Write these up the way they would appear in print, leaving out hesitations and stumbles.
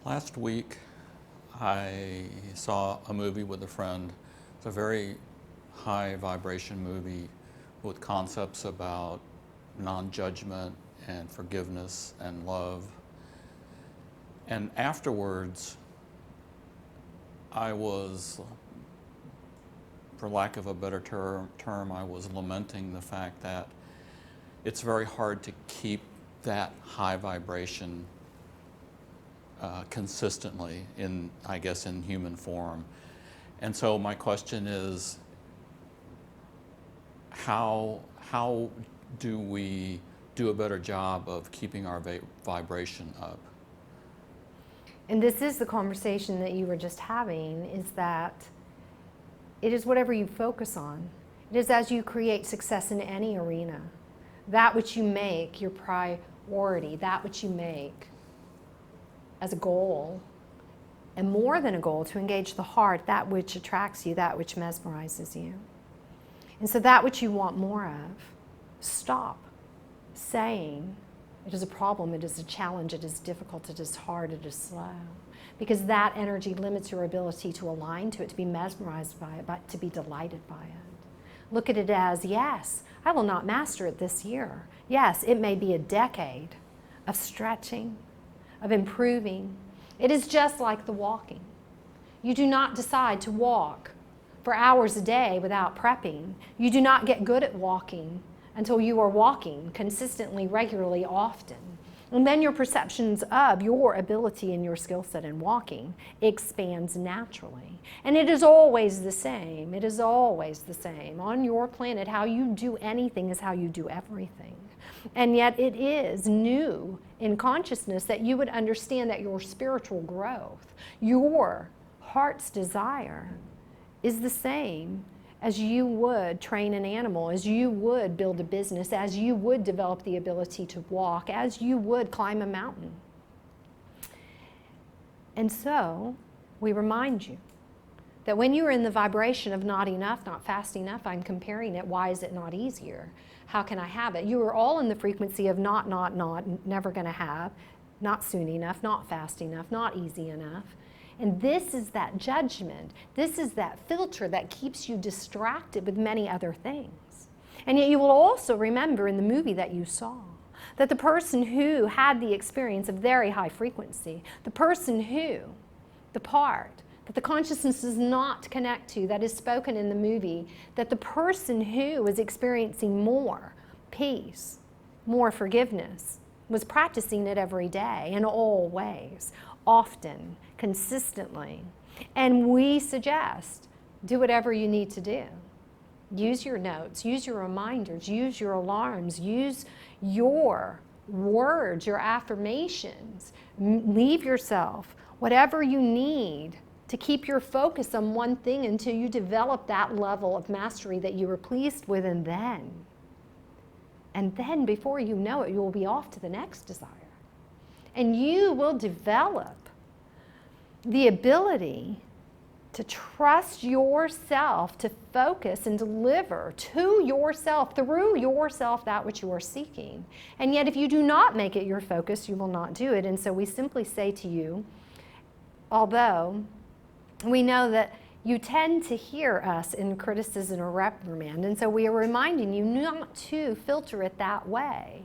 Last week, I saw a movie with a friend. It's a very high vibration movie with concepts about non-judgment and forgiveness and love. And afterwards, I was, for lack of a better term, I was lamenting the fact that it's very hard to keep that high vibration consistently in human form. And so my question is, how do we do a better job of keeping our vibration up? And this is the conversation that you were just having, is that it is whatever you focus on. It is as you create success in any arena. That which you make your priority, that which you make as a goal, and more than a goal, to engage the heart, that which attracts you, that which mesmerizes you. And so that which you want more of, stop saying, it is a problem, it is a challenge, it is difficult, it is hard, it is slow. Because that energy limits your ability to align to it, to be mesmerized by it, but to be delighted by it. Look at it as, yes, I will not master it this year. Yes, it may be a decade of stretching, of improving. It is just like the walking. You do not decide to walk for hours a day without prepping. You do not get good at walking until you are walking consistently, regularly, often. And then your perceptions of your ability and your skill set in walking expands naturally. And it is always the same. It is always the same. On your planet, how you do anything is how you do everything. And yet it is new in consciousness that you would understand that your spiritual growth, your heart's desire, is the same as you would train an animal, as you would build a business, as you would develop the ability to walk, as you would climb a mountain. And so we remind you that when you're in the vibration of not enough, not fast enough, I'm comparing it, why is it not easier? How can I have it? You are all in the frequency of not, never going to have, not soon enough, not fast enough, not easy enough. And this is that judgment. This is that filter that keeps you distracted with many other things. And yet you will also remember in the movie that you saw that the person who had the experience of very high frequency, the person who, the part that the consciousness does not connect to, that is spoken in the movie, that the person who was experiencing more peace, more forgiveness, was practicing it every day in all ways, often, consistently. And we suggest, do whatever you need to do. Use your notes, use your reminders, use your alarms, use your words, your affirmations. Leave yourself whatever you need to keep your focus on one thing until you develop that level of mastery that you were pleased with, and then before you know it, you will be off to the next desire. And you will develop the ability to trust yourself, to focus and deliver to yourself, through yourself, that which you are seeking. And yet if you do not make it your focus, you will not do it. And so we simply say to you, although we know that you tend to hear us in criticism or reprimand, and so we are reminding you not to filter it that way.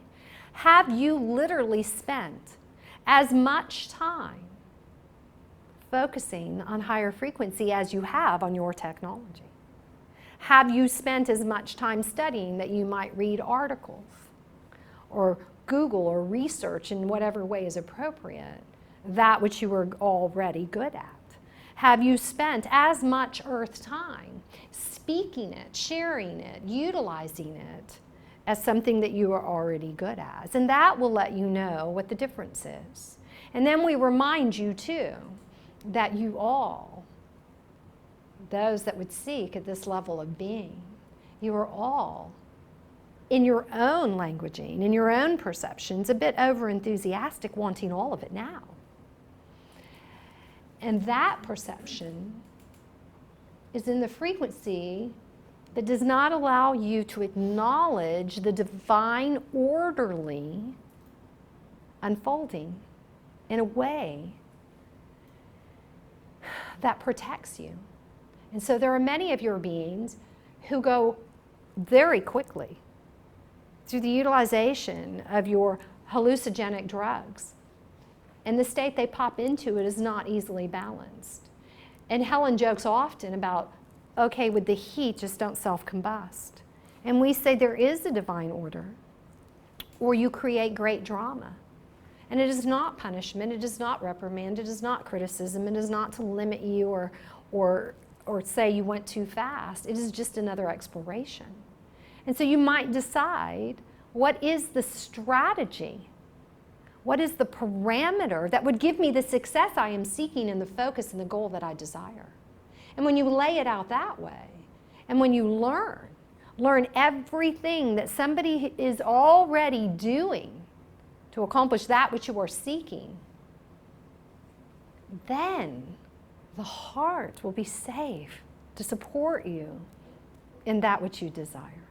Have you literally spent as much time focusing on higher frequency as you have on your technology? Have you spent as much time studying that you might read articles or Google or research in whatever way is appropriate that which you are already good at? Have you spent as much earth time speaking it, sharing it, utilizing it as something that you are already good at? And that will let you know what the difference is. And then we remind you too that you all, those that would seek at this level of being, you are all in your own languaging, in your own perceptions, a bit over-enthusiastic, wanting all of it now. And that perception is in the frequency that does not allow you to acknowledge the divine, orderly unfolding in a way that protects you. And so there are many of your beings who go very quickly through the utilization of your hallucinogenic drugs. And the state they pop into it is not easily balanced. And Helen jokes often about, okay, with the heat, just don't self-combust. And we say there is a divine order, or you create great drama. And it is not punishment, it is not reprimand, it is not criticism, it is not to limit you or say you went too fast. It is just another exploration. And so you might decide, what is the strategy? What is the parameter that would give me the success I am seeking and the focus and the goal that I desire? And when you lay it out that way, and when you learn everything that somebody is already doing to accomplish that which you are seeking, then the heart will be safe to support you in that which you desire.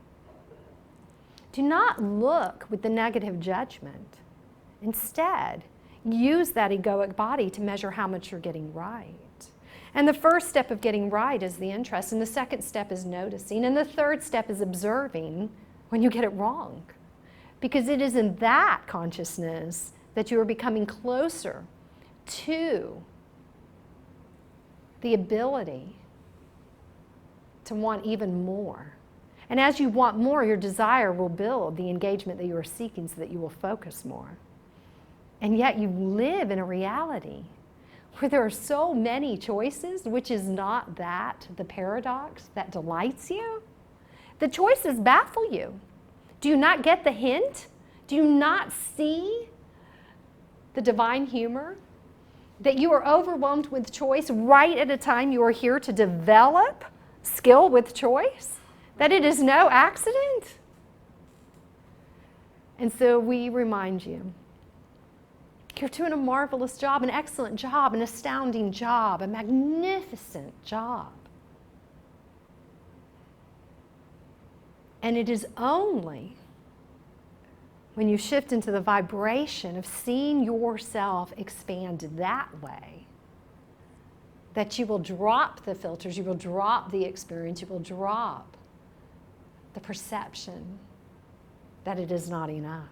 Do not look with the negative judgment. Instead, use that egoic body to measure how much you're getting right. And the first step of getting right is the interest, and the second step is noticing, and the third step is observing when you get it wrong. Because it is in that consciousness that you are becoming closer to the ability to want even more. And as you want more, your desire will build the engagement that you are seeking so that you will focus more. And yet you live in a reality where there are so many choices, which is not that the paradox that delights you. The choices baffle you. Do you not get the hint? Do you not see the divine humor? That you are overwhelmed with choice right at a time you are here to develop skill with choice? That it is no accident? And so we remind you, you're doing a marvelous job, an excellent job, an astounding job, a magnificent job. And it is only when you shift into the vibration of seeing yourself expand that way that you will drop the filters, you will drop the experience, you will drop the perception that it is not enough.